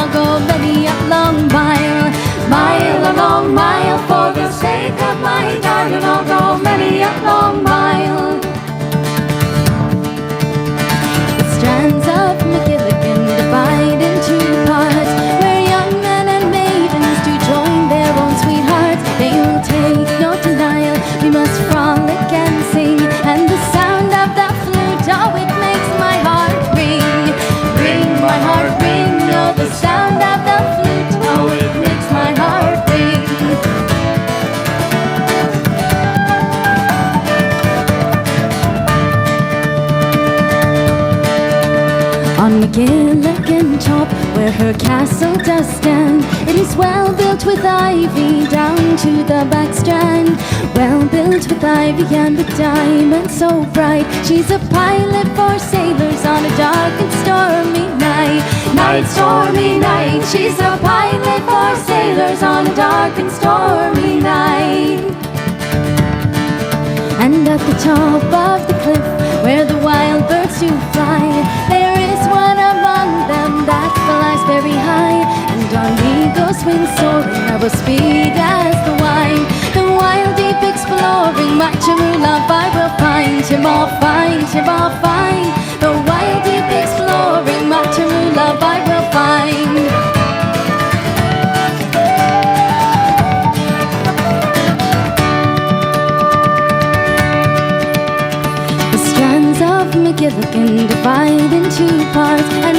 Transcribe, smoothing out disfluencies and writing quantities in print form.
I'll go many a long mile, mile, a long mile, for the sake of my darling. I'll go many a long mile. The strands of McGilligan divide into parts, where young men and maidens do join their own sweethearts. They will take no denial, we must frolic and sing, and the sound of the flute, oh, it makes my heart ring. Ring, my heart ring, oh, the sound of the flute, oh, it makes my heart ring. On McGilligan top, where her castle does stand, it is well built with ivy down to the back strand. Well built with ivy and with diamonds so bright. She's a pilot for sailors on a dark and stormy night. Night, stormy night. She's a pilot for sailors on a dark and stormy night. And at the top of the cliff, where the wild birds do fly, there is one among them that flies very high, and on eagle's wings soaring, of a speed as the wine. The wild deep exploring, my true love I will find him, I'll find him, I'll find. The wild deep exploring, my true love I will find. McGilligan divide into parts, and